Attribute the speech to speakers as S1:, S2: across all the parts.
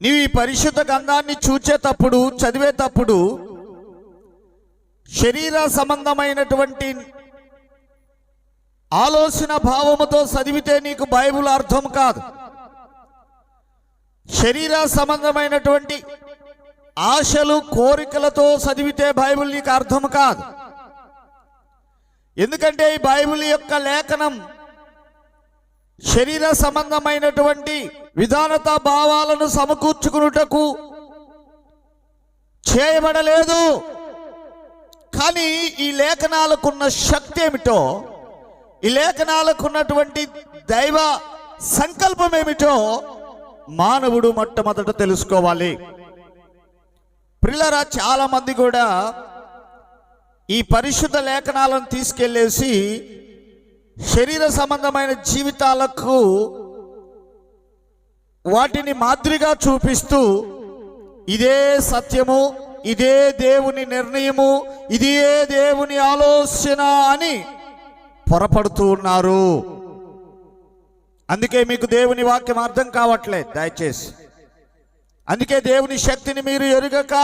S1: నీవు ఈ పరిశుద్ధ గ్రంథాన్ని చూచేటప్పుడు, చదివేటప్పుడు శరీర సంబంధమైనటువంటి ఆలోచన భావముతో చదివితే నీకు బైబిల్ అర్థం కాదు. శరీర సంబంధమైనటువంటి ఆశలు, కోరికలతో చదివితే బైబిల్ నీకు అర్థం కాదు. ఎందుకంటే ఈ బైబిల్ యొక్క లేఖనం శరీర సంబంధమైనటువంటి విధానత భావాలను సమకూర్చుకున్నటకు చేయబడలేదు. కానీ ఈ లేఖనాలకున్న శక్తి ఏమిటో, ఈ లేఖనాలకున్నటువంటి దైవ సంకల్పం ఏమిటో మానవుడు మొట్టమొదట తెలుసుకోవాలి. ప్రియులారా, చాలా మంది కూడా ఈ పరిశుద్ధ లేఖనాలను తీసుకెళ్ళేసి శరీర సంబంధమైన జీవితాలకు వాటిని మాదిరిగా చూపిస్తూ ఇదే సత్యము, ఇదే దేవుని నిర్ణయము, ఇదే దేవుని ఆలోచన అని పొరపడుతూ ఉన్నారు. అందుకే మీకు దేవుని వాక్యం అర్థం కావట్లేదు దయచేసి. అందుకే దేవుని శక్తిని మీరు ఎరుగక,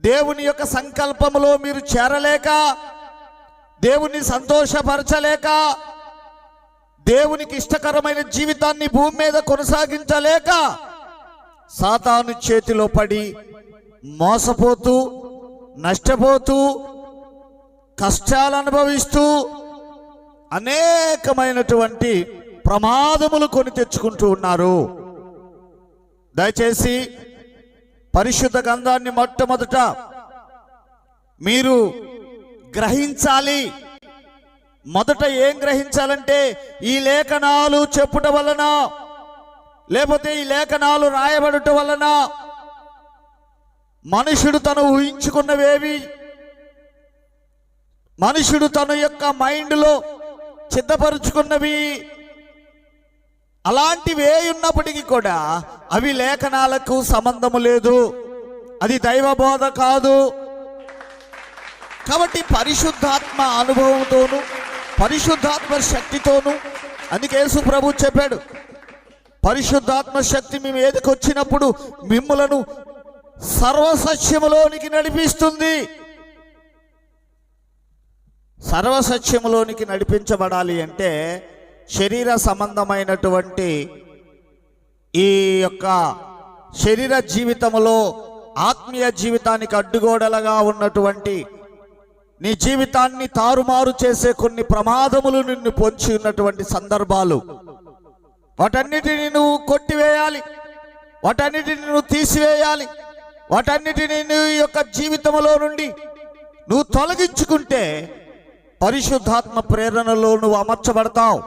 S1: దేవుని యొక్క సంకల్పములో మీరు చేరలేక, దేవుని సంతోషపరచలేక, దేవునికి ఇష్టకరమైన జీవితాన్ని భూమి మీద కొనసాగించలేక సాతాను చేతిలో పడి మోసపోతూ, నష్టపోతూ, కష్టాలు అనుభవిస్తూ అనేకమైనటువంటి ప్రమాదములు కొని తెచ్చుకుంటూ ఉన్నారు. దయచేసి పరిశుద్ధ గ్రంథాన్ని మొట్టమొదట మీరు గ్రహించాలి. మొదట ఏం గ్రహించాలంటే, ఈ లేఖనాలు చెప్పుట వలన, లేకపోతే ఈ లేఖనాలు రాయబడుట వలన మనుషుడు తను ఊహించుకున్నవేవి, మనుషుడు తన యొక్క మైండ్లో సిద్ధపరుచుకున్నవి, అలాంటివే ఉన్నప్పటికీ కూడా అవి లేఖనాలకు సంబంధము లేదు. అది దైవ బోధ కాదు. కాబట్టి పరిశుద్ధాత్మ అనుభవంతోను, పరిశుద్ధాత్మ శక్తితోను, అందుకే యేసు ప్రభు చెప్పాడు, పరిశుద్ధాత్మ శక్తి మీ మీదకి వచ్చినప్పుడు మిమ్ములను సర్వసత్యములోనికి నడిపిస్తుంది. సర్వసత్యములోనికి నడిపించబడాలి అంటే శరీర సంబంధమైనటువంటి ఈ యొక్క శరీర జీవితంలో ఆత్మీయ జీవితానికి అడ్డుగోడలుగా ఉన్నటువంటి నీ జీవితాన్ని తారుమారు చేసే కొన్ని ప్రమాదములు నిన్ను పొంచి ఉన్నటువంటి సందర్భాలు, వాటన్నిటిని నువ్వు కొట్టివేయాలి, వాటన్నిటిని నువ్వు తీసివేయాలి, వాటన్నిటిని నీ యొక్క జీవితంలో నుండి నువ్వు తొలగించుకుంటే పరిశుద్ధాత్మ ప్రేరణలో నువ్వు అమర్చబడతావు.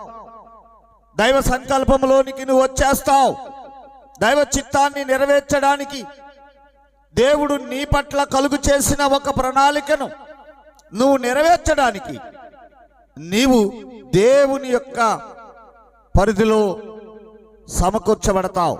S1: దైవ సంకల్పంలోనికి నువ్వు వచ్చేస్తావు. దైవ చిత్తాన్ని నెరవేర్చడానికి దేవుడు నీ పట్ల కలుగు చేసిన ఒక ప్రణాళికను నువ్వు నెరవేర్చడానికి నీవు దేవుని యొక్క పరిధిలో సమకూర్చబడతావు.